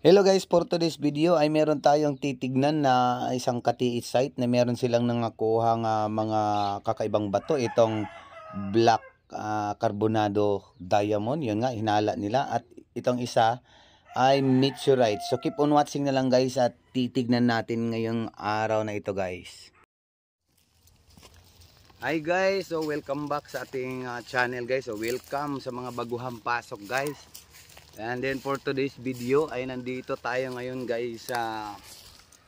Hello guys, for today's video ay meron tayong titignan na isang katiit site na meron silang nangakuhang mga kakaibang bato. Itong black carbonado diamond, yun nga, hinala nila. At itong isa ay meteorite. So keep on watching na lang guys at titignan natin ngayong araw na ito guys. Hi guys, so welcome back sa ating channel guys. So welcome sa mga baguhang pasok guys. And then for today's video ay nandito tayo ngayon guys sa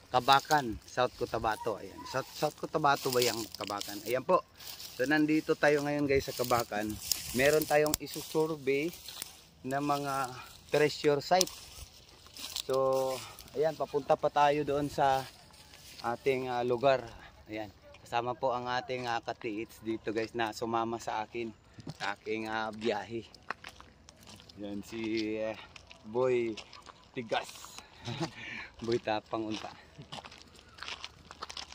Kabakan, South Cotabato. Ayan. South Cotabato ba yung Kabakan? Ayan po. So nandito tayo ngayon guys sa Kabakan. Meron tayong isusurvey na mga treasure site. So ayan, papunta pa tayo doon sa ating lugar. Ayan. Kasama po ang ating katiits dito guys na sumama sa akin sa aking biyahe. Yan si Boy Tigas. Boy Tapang unta.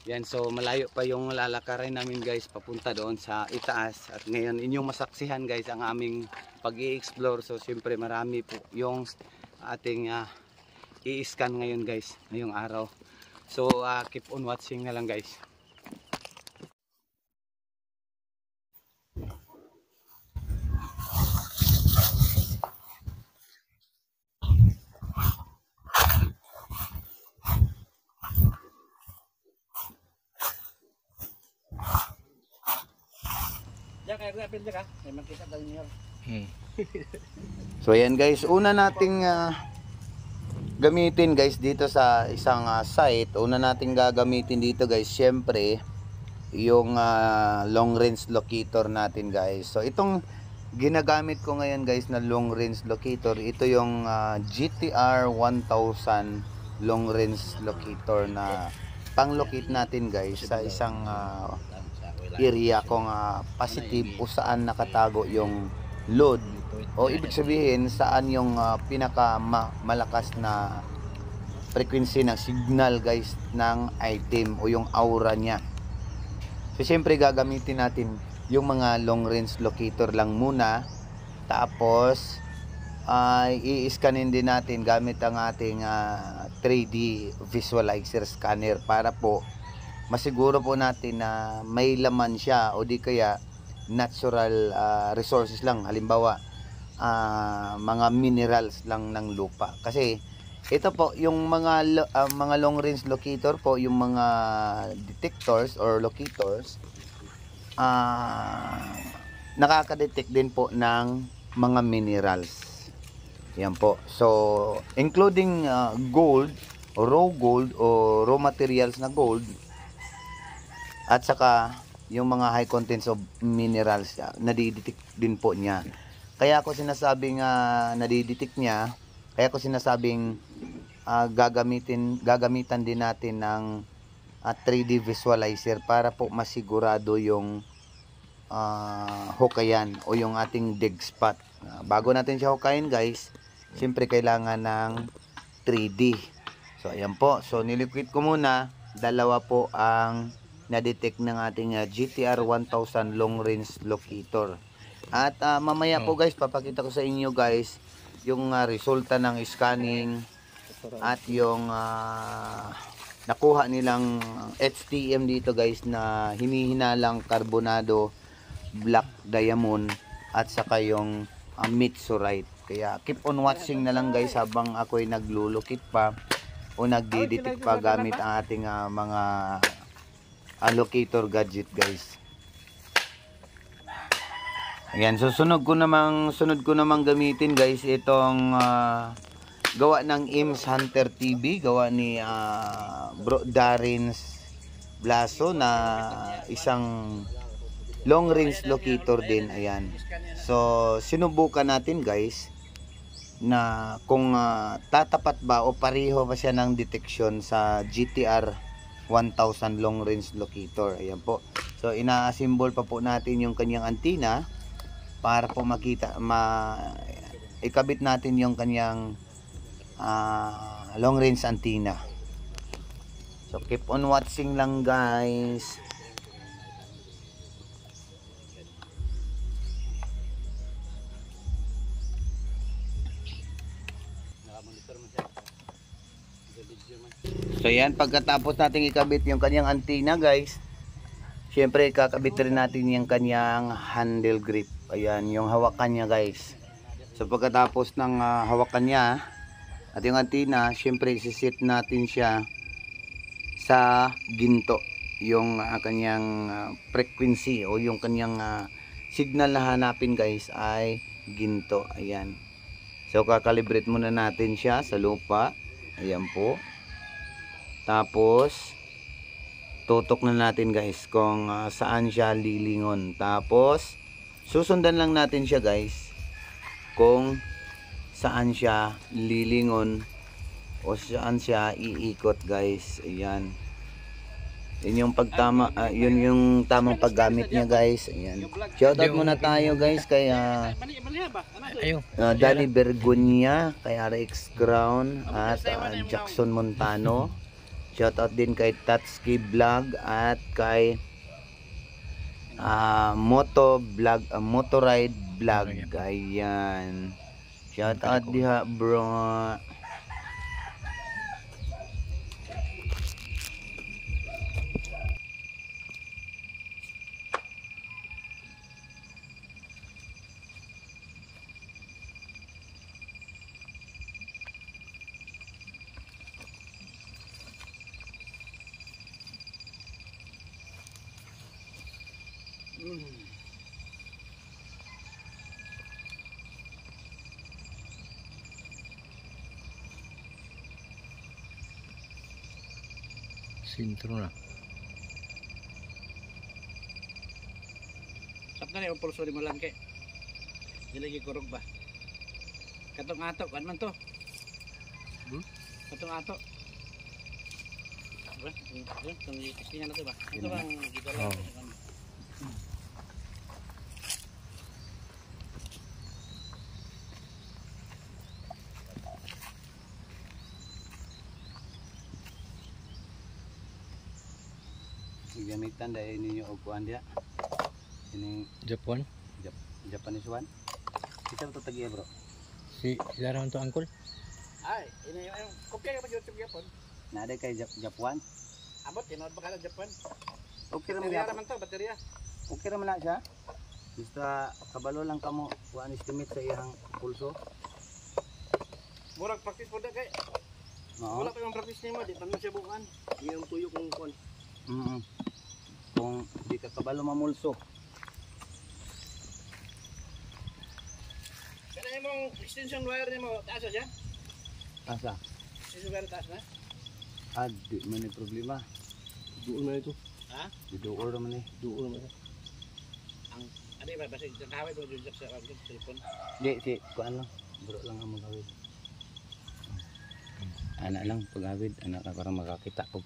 Yan, so malayo pa yung lalakarin namin guys papunta doon sa itaas. At ngayon inyong masaksihan guys ang aming pag-i-explore. So siyempre marami po yung ating i-scan ngayon guys ngayong araw. So keep on watching na lang guys. So ayan guys, una nating gamitin guys dito sa isang site. Una nating gagamitin dito guys, syempre yung long range locator natin guys. So itong ginagamit ko ngayon guys na long range locator, ito yung GTR 1000 long range locator na pang-locate natin guys sa isang area kung positive o saan nakatago yung load, o ibig sabihin saan yung pinaka malakas na frequency ng signal guys ng item o yung aura niya. So syempre gagamitin natin yung mga long range locator lang muna, tapos i-scanin din natin gamit ang ating 3D visualizer scanner para po masiguro po natin na may laman siya o di kaya natural resources lang, halimbawa mga minerals lang ng lupa. Kasi ito po yung mga long range locator po, yung mga detectors or locators nakaka-detect din po ng mga minerals. Yan po. So including gold, raw gold o raw materials na gold, at saka yung mga high contents of minerals, nadidetect din po niya. Kaya ako sinasabing nadidetect niya, kaya ako sinasabing gagamitan din natin ng 3D visualizer para po masigurado yung hukayan o yung ating dig spot. Bago natin siya hukayin guys, siyempre kailangan ng 3D. So ayan po, so niliquid ko muna, dalawa po ang na-detect ng ating GTR 1000 long range locator. At mamaya po guys, papakita ko sa inyo guys yung resulta ng scanning at yung nakuha nilang HTM dito guys na hinihinalang carbonado, black diamond at saka yung meteorite. Kaya keep on watching na lang guys habang ako'y naglulukit pa o nagdi-detect pa gamit ang ating mga locator gadget guys. Ayan, so sunod ko namang gamitin guys itong gawa ng IMS Hunter TV, gawa ni Bro Darins Blaso na isang long range locator din. Ayan, so sinubukan natin guys na kung tatapat ba o pareho ba siya ng detection sa GTR 1000 long range locator. Ayan po. So ina-assemble pa po natin yung kanyang antenna para po makita, ikabit natin yung kanyang long range antenna. So keep on watching lang guys. Nakamonitor mo siya. So yan, pagkatapos natin ikabit yung kanyang antenna guys, syempre kakabit rin natin yung kanyang handle grip. Ayan, yung hawakan niya guys. So pagkatapos ng hawakan niya at yung antenna, syempre isisit natin siya sa ginto. Yung kanyang frequency o yung kanyang signal na hanapin guys ay ginto. Ayan. So kakalibrate muna natin siya sa lupa. Ayan po. Tapos tutok na natin guys kung saan siya lilingon. Tapos susundan lang natin siya guys kung saan siya lilingon o saan siya iikot guys. Ayan. Yun yung pagtama, yun yung tamang paggamit niya guys. Ayan. Shoutout muna tayo guys kay Danny Bergonia, kay RX Crown at Jackson Montano. Shoutout din kay Tatski Vlog at kay Motoride Vlog. Ayan. Shoutout diha bro. Sintro na. Sap na yung pulso mo lang kay. Dilagi kurog ba? Katong atok, ano man to? Katong atok. Ba? Itong istingan na to ba? Ito bang gigalaw? Gamitan dahil ninyo og kuan dia. Ini Japan. Japanese one. Kita to tagiya bro. Si larang to angkol. Ay, ini yung kopya ka pa YouTube Japon. Nada kay Japan. Abot tinood ba ka ng Japan? Okay ra man Baterya ya. naman to, baterya. Okay ra man na siya. Basta kabalo lang kamo kuan estimate sa iyang pulso. Murag practice po da kay. Oo. Wala pa yung practice nimo, di pa man siya bukan. Yung tuyo kung kon. Kung di ka kabalo mamulso. Kana imong extension wire nimo taas siya? Asa? Extension wire taas na? Di man ni problema. Duol na ito. Ha? Diduol ra man ni. Duol na ito. Ang ano ba basta nakawit mo jud sa cellphone. Di si kuan lang. Bro lang ang magawid. Anak lang pagawid, anak ka para makakita ko.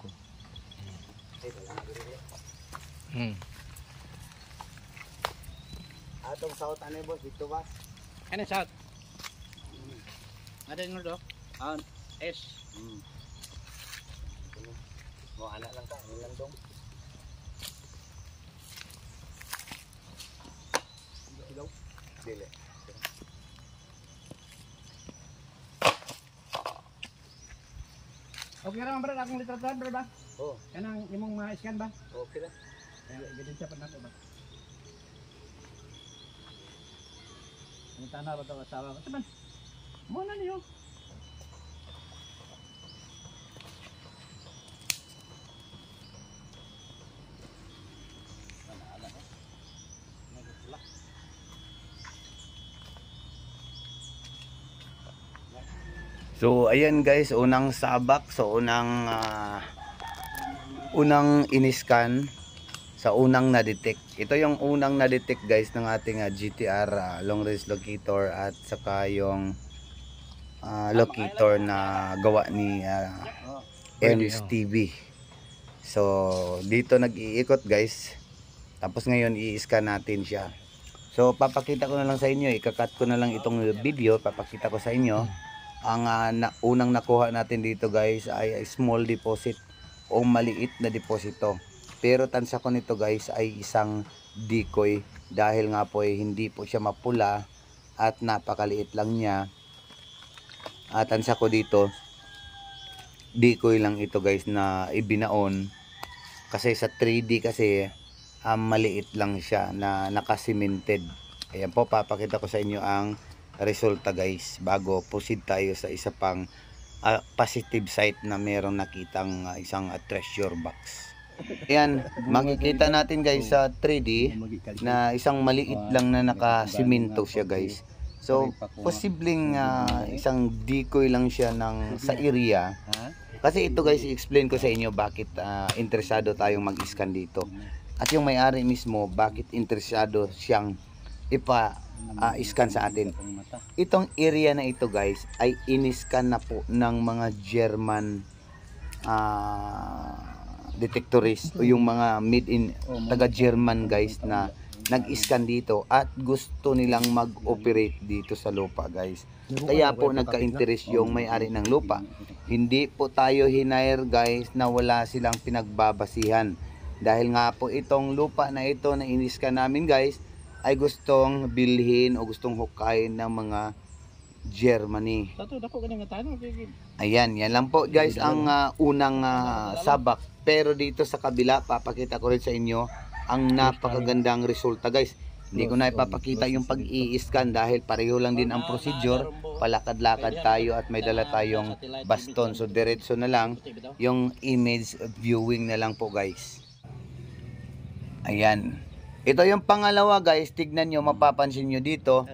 Atong south ane boss dito ba? Ano south? Ada yung do? S. Mo anak lang ka, ilang dong. Hello. Dili. Okay ra man akong litratuhan bro ba? Oh, Kanang imong ma-scan ba? okay ra. Kaya ebidensya pa nato ba? Ang tanaw ba ito asawa ko? Saban, muna niyo. So ayan guys, unang sabak, so unang iniskan sa unang na-detect. Ito yung unang na-detect guys ng ating GTR long range locator at saka yung locator na gawa ni Ems TV. So dito nag-iikot guys. Tapos ngayon i-scan natin siya. So papakita ko na lang sa inyo, ikakat ko na lang itong video, papakita ko sa inyo. Ang unang nakuha natin dito guys ay small deposit o maliit na deposito. Pero tansa ko nito guys ay isang decoy dahil nga po hindi po siya mapula at napakaliit lang niya. Tansa ko dito decoy lang ito guys na ibinaon. Kasi sa 3D kasi maliit lang siya na naka-cemented. Ayan po, papakita ko sa inyo ang resulta guys bago proceed tayo sa isa pang positive side na merong nakitang isang treasure box. Ayan, makikita natin guys sa 3D na isang maliit lang na naka-simento siya guys. So, posibleng isang decoy lang siya sa area. Kasi ito guys, i-explain ko sa inyo bakit interesado tayong mag-scan dito. At yung may-ari mismo, bakit interesado siyang scan sa atin. Itong area na ito guys, ay in-scan na po ng mga German detectorist o yung mga made in taga-German guys na nag-scan dito at gusto nilang mag-operate dito sa lupa guys. Kaya po nagka-interest yung may-ari ng lupa. Hindi po tayo hinire guys na wala silang pinagbabasihan. Dahil nga po itong lupa na ito na in-scan namin guys ay gustong bilhin o gustong hukayin ng mga Germany. Ayan, yan lang po guys ang unang sabak. Pero dito sa kabila, papakita ko rin sa inyo ang napakagandang resulta guys. Hindi ko na ipapakita yung pag-i-scan dahil pareho lang din ang procedure. Palakad-lakad tayo at may dala tayong baston. So diretso na lang yung image viewing na lang po guys. Ayan. Ito yung pangalawa guys. Tignan nyo, mapapansin nyo dito.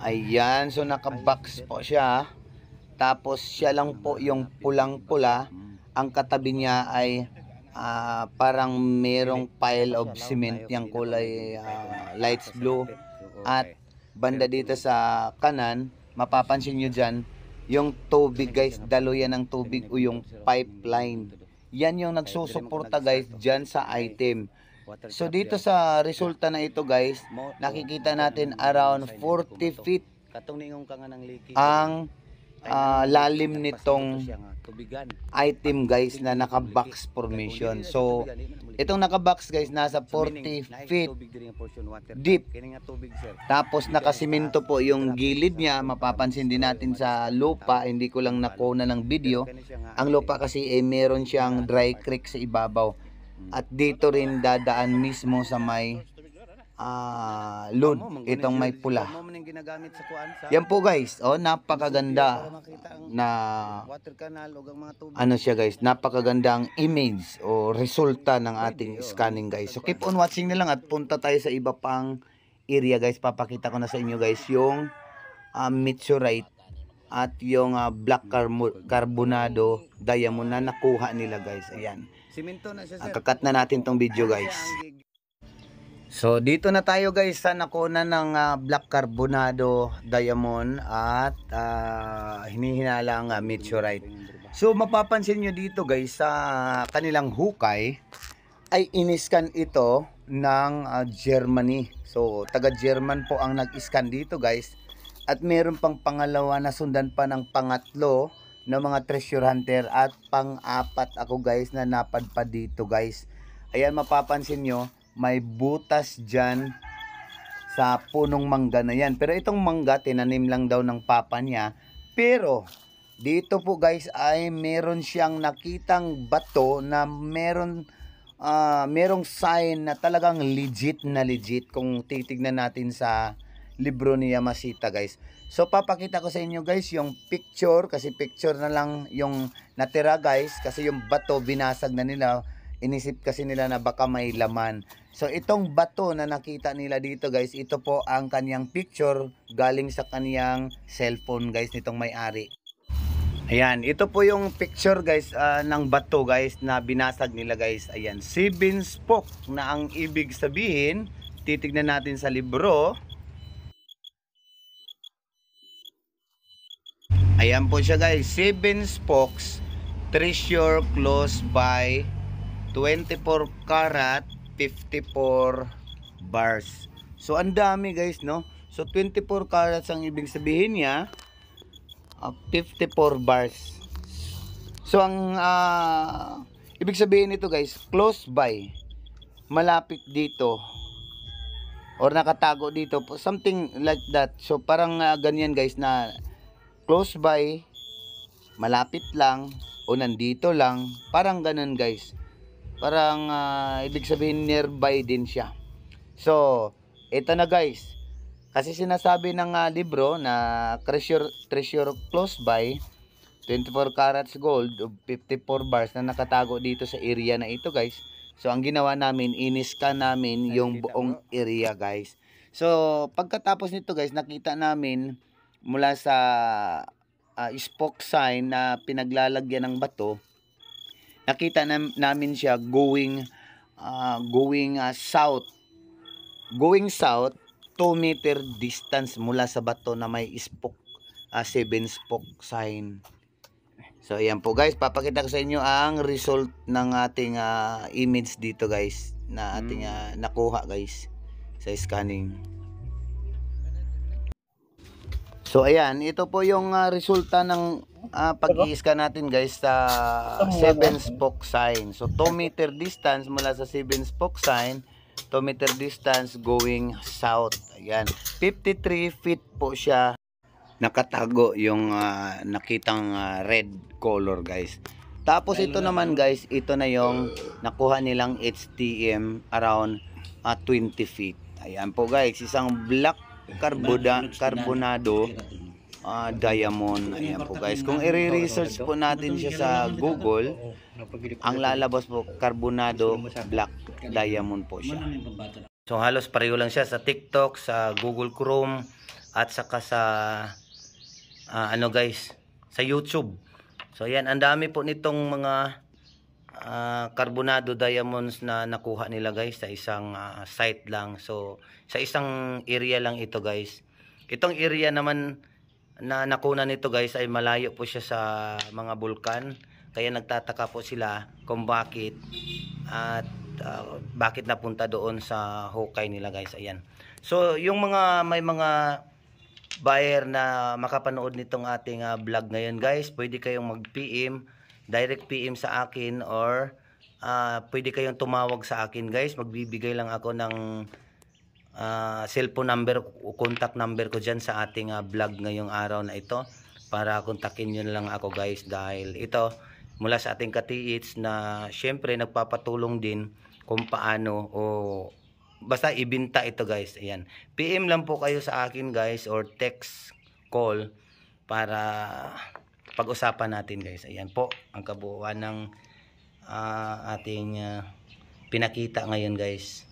Ayan, so naka-box po siya. Tapos siya lang po yung pulang-pula. Ang katabi niya ay parang merong pile of cement yung kulay light blue. At banda dito sa kanan, mapapansin nyo dyan, yung tubig guys, daluyan ng tubig o yung pipeline. Yan yung nagsusuporta guys dyan sa item. So dito sa resulta na ito guys, nakikita natin around 40 feet ang lalim nitong item guys na naka-box formation. So itong naka-box guys nasa 40 feet deep. Tapos nakasimento po yung gilid niya. Mapapansin din natin sa lupa, hindi ko lang nakuha ng video. Ang lupa kasi meron siyang dry creek sa ibabaw. At dito rin dadaan mismo sa may load, itong may pula. Yan po guys, napakaganda na ano siya guys, napakagandang image o resulta ng ating scanning guys. So keep on watching na lang at punta tayo sa iba pang area guys. Papakita ko na sa inyo guys yung meteorite at yung black carbonado diamond na nakuha nila guys. Ayan, kakat na natin tong video guys. So dito na tayo guys sa nakuna ng black carbonado diamond at hinihinalang meteorite. So mapapansin nyo dito guys sa kanilang hukay ay iniscan ito ng Germany. So taga German po ang nag-scan dito guys. At meron pang pangalawa na sundan pa ng pangatlo na mga treasure hunter at pang-apat ako guys na napadpad dito guys. Ayan, mapapansin nyo may butas dyan sa punong mangga na yan. Pero itong mangga, tinanim lang daw ng papa niya. Pero, dito po guys ay meron siyang nakitang bato na merong sign na talagang legit na legit kung titignan natin sa libro ni Yamashita guys. So, papakita ko sa inyo guys yung picture kasi picture na lang yung natira guys kasi yung bato binasag na nila. Inisip kasi nila na baka may laman. So itong bato na nakita nila dito guys, ito po ang kanyang picture galing sa kanyang cellphone guys nitong may-ari. Ayan, ito po yung picture guys ng bato guys na binasag nila guys. Ayan, 7 spoke na ang ibig sabihin. Titignan natin sa libro. Ayan po siya guys, 7 spokes, treasure close by 24 karat 54 bars. So ang dami guys no. So 24 carats ang ibig sabihin niya 54 bars. So ang ibig sabihin nito guys, close by, malapit dito or nakatago dito, something like that. So parang ganyan guys na close by, malapit lang, o nandito lang, parang ganun guys. Parang ibig sabihin nearby din siya. So, ito na guys. Kasi sinasabi ng libro na treasure close by 24 carats gold o 54 bars na nakatago dito sa area na ito guys. So ang ginawa namin, in-scan namin yung buong area guys. So pagkatapos nito guys, nakita namin mula sa spoke sign na pinaglalagyan ng bato, nakita namin siya going south. Going south 2 meter distance mula sa bato na may spoke 7 spoke sign. So ayan po guys, papakita ko sa inyo ang result ng ating image dito guys na ating nakuha guys sa scanning. So ayan, ito po yung resulta ng pag-i-scan natin guys sa 7 spoke sign. So 2 meter distance mula sa 7 spoke sign, 2 meter distance going south. Ayan, 53 feet po siya. Nakatago yung nakitang red color guys. Tapos ito naman guys, ito na yung nakuha nilang HTM around 20 feet. Ayan po guys, isang black carbonado diamond. Ayan po guys, kung i-research po natin siya sa Google, ang lalabas po carbonado black diamond po siya. So halos pareho lang siya sa TikTok, sa Google Chrome at saka sa ano guys, sa YouTube. So yan, ang dami po nitong mga carbonado diamonds na nakuha nila guys sa isang site lang. So sa isang area lang ito guys. Itong area naman na nakuna nito guys ay malayo po siya sa mga bulkan. Kaya nagtataka po sila kung bakit at bakit napunta doon sa hukay nila guys. Ayan. So yung may mga buyer na makapanood nitong ating vlog ngayon guys, pwede kayong mag-PM, direct PM sa akin, or pwede kayong tumawag sa akin guys. Magbibigay lang ako ng cellphone number o contact number ko dyan sa ating vlog ngayong araw na ito, para kontakin nyo lang ako guys, dahil ito mula sa ating ka-TH na syempre nagpapatulong din kung paano o basta ibenta ito guys. Ayan, PM lang po kayo sa akin guys, or text, call, para pag-usapan natin guys. Ayan po ang kabuuan ng ating pinakita ngayon guys.